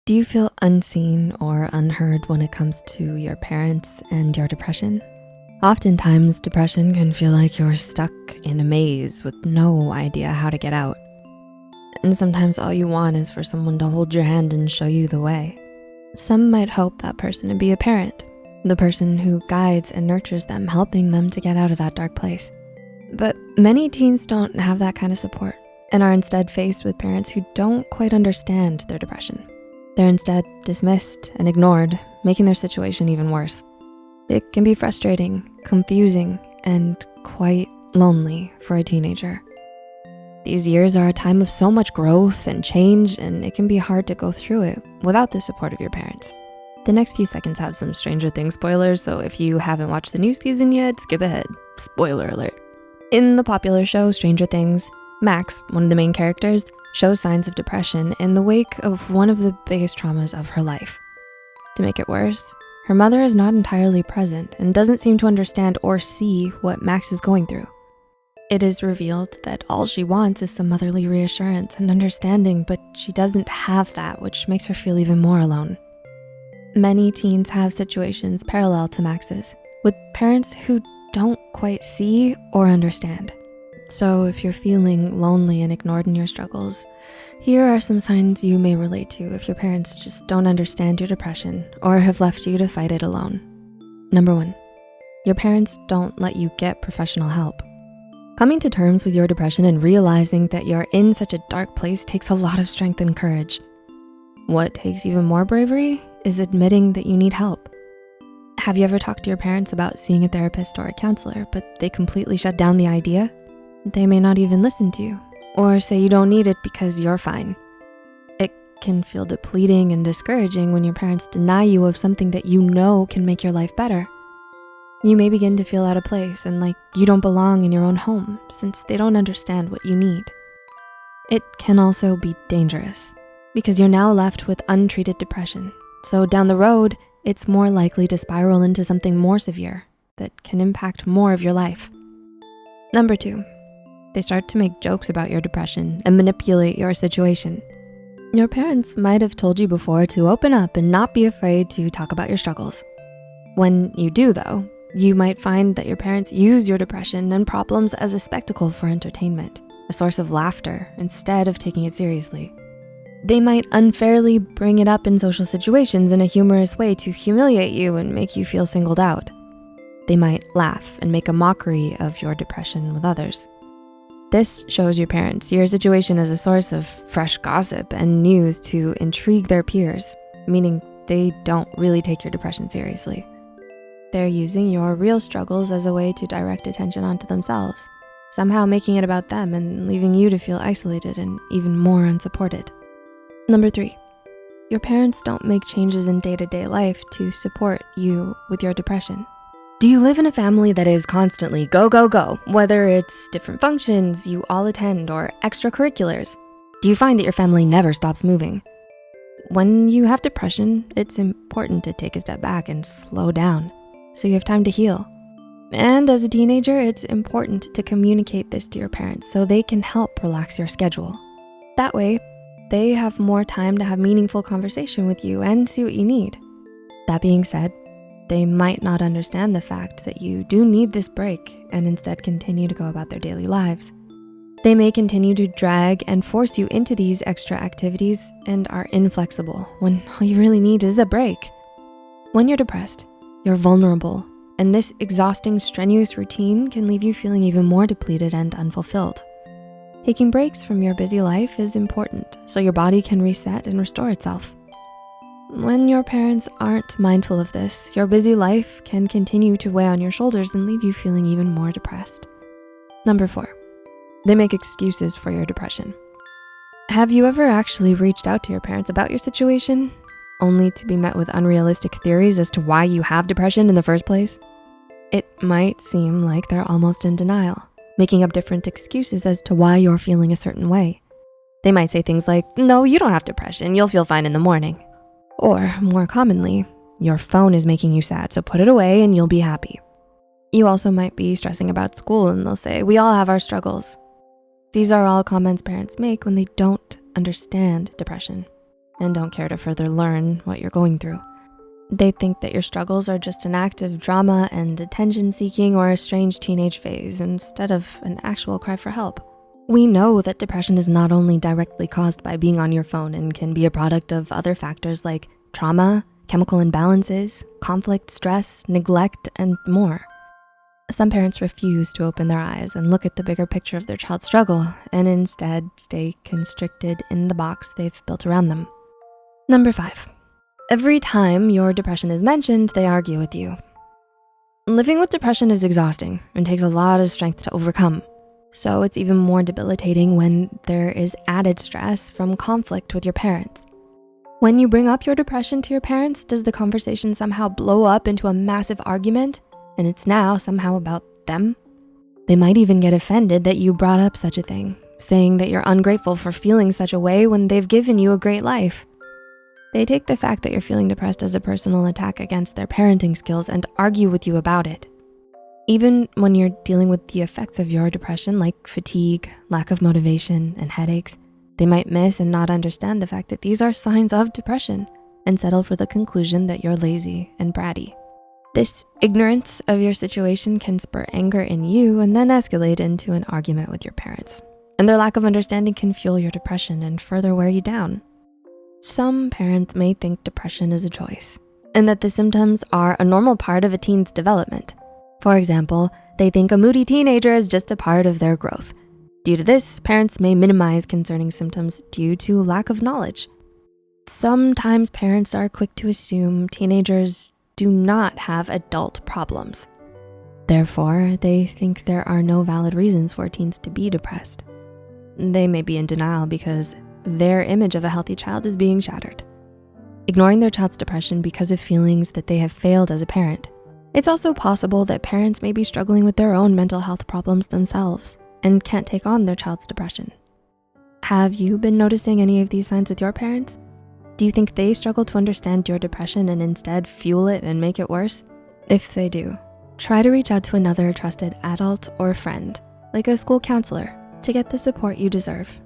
Do you feel unseen or unheard when it comes to your parents and your depression? Oftentimes, depression can feel like you're stuck in a maze with no idea how to get out. And sometimes all you want is for someone to hold your hand and show you the way. Some might hope that person to be a parent, the person who guides and nurtures them, helping them to get out of that dark place. But many teens don't have that kind of support and are instead faced with parents who don't quite understand their depression. They're instead dismissed and ignored, making their situation even worse. It can be frustrating, confusing, and quite lonely for a teenager. These years are a time of so much growth and change, and it can be hard to go through it without the support of your parents. The next few seconds have some Stranger Things spoilers, so if you haven't watched the new season yet, skip ahead. Spoiler alert. In the popular show Stranger Things, Max, one of the main characters, shows signs of depression in the wake of one of the biggest traumas of her life. To make it worse, her mother is not entirely present and doesn't seem to understand or see what Max is going through. It is revealed that all she wants is some motherly reassurance and understanding, but she doesn't have that, which makes her feel even more alone. Many teens have situations parallel to Max's, with parents who don't quite see or understand. So if you're feeling lonely and ignored in your struggles, here are some signs you may relate to if your parents just don't understand your depression or have left you to fight it alone. Number 1, your parents don't let you get professional help. Coming to terms with your depression and realizing that you're in such a dark place takes a lot of strength and courage. What takes even more bravery is admitting that you need help. Have you ever talked to your parents about seeing a therapist or a counselor, but they completely shut down the idea? They may not even listen to you or say you don't need it because you're fine. It can feel depleting and discouraging when your parents deny you of something that you know can make your life better. You may begin to feel out of place and like you don't belong in your own home since they don't understand what you need. It can also be dangerous because you're now left with untreated depression. So down the road, it's more likely to spiral into something more severe that can impact more of your life. Number 2, they start to make jokes about your depression and manipulate your situation. Your parents might have told you before to open up and not be afraid to talk about your struggles. When you do though, you might find that your parents use your depression and problems as a spectacle for entertainment, a source of laughter instead of taking it seriously. They might unfairly bring it up in social situations in a humorous way to humiliate you and make you feel singled out. They might laugh and make a mockery of your depression with others. This shows your parents your situation as a source of fresh gossip and news to intrigue their peers, meaning they don't really take your depression seriously. They're using your real struggles as a way to direct attention onto themselves, somehow making it about them and leaving you to feel isolated and even more unsupported. Number 3, your parents don't make changes in day-to-day life to support you with your depression. Do you live in a family that is constantly go, go, go, whether it's different functions you all attend or extracurriculars? Do you find that your family never stops moving? When you have depression, it's important to take a step back and slow down so you have time to heal. And as a teenager, it's important to communicate this to your parents so they can help relax your schedule. That way, they have more time to have meaningful conversation with you and see what you need. That being said, they might not understand the fact that you do need this break and instead continue to go about their daily lives. They may continue to drag and force you into these extra activities and are inflexible when all you really need is a break. When you're depressed, you're vulnerable, and this exhausting, strenuous routine can leave you feeling even more depleted and unfulfilled. Taking breaks from your busy life is important so your body can reset and restore itself. When your parents aren't mindful of this, your busy life can continue to weigh on your shoulders and leave you feeling even more depressed. Number 4, they make excuses for your depression. Have you ever actually reached out to your parents about your situation, only to be met with unrealistic theories as to why you have depression in the first place? It might seem like they're almost in denial, making up different excuses as to why you're feeling a certain way. They might say things like, no, you don't have depression, you'll feel fine in the morning. Or more commonly, your phone is making you sad, so put it away and you'll be happy. You also might be stressing about school and they'll say, we all have our struggles. These are all comments parents make when they don't understand depression. and don't care to further learn what you're going through. They think that your struggles are just an act of drama and attention seeking or a strange teenage phase instead of an actual cry for help. We know that depression is not only directly caused by being on your phone and can be a product of other factors like trauma, chemical imbalances, conflict, stress, neglect, and more. Some parents refuse to open their eyes and look at the bigger picture of their child's struggle and instead stay constricted in the box they've built around them. Number 5, every time your depression is mentioned, they argue with you. Living with depression is exhausting and takes a lot of strength to overcome. So it's even more debilitating when there is added stress from conflict with your parents. When you bring up your depression to your parents, does the conversation somehow blow up into a massive argument and it's now somehow about them? They might even get offended that you brought up such a thing, saying that you're ungrateful for feeling such a way when they've given you a great life. They take the fact that you're feeling depressed as a personal attack against their parenting skills and argue with you about it. Even when you're dealing with the effects of your depression, like fatigue, lack of motivation, and headaches, they might miss and not understand the fact that these are signs of depression and settle for the conclusion that you're lazy and bratty. This ignorance of your situation can spur anger in you and then escalate into an argument with your parents. And their lack of understanding can fuel your depression and further wear you down. Some parents may think depression is a choice and that the symptoms are a normal part of a teen's development. For example, they think a moody teenager is just a part of their growth. Due to this, parents may minimize concerning symptoms due to lack of knowledge. Sometimes parents are quick to assume teenagers do not have adult problems. Therefore, they think there are no valid reasons for teens to be depressed. They may be in denial because their image of a healthy child is being shattered, ignoring their child's depression because of feelings that they have failed as a parent. It's also possible that parents may be struggling with their own mental health problems themselves and can't take on their child's depression. Have you been noticing any of these signs with your parents? Do you think they struggle to understand your depression and instead fuel it and make it worse? If they do, try to reach out to another trusted adult or friend, like a school counselor, to get the support you deserve.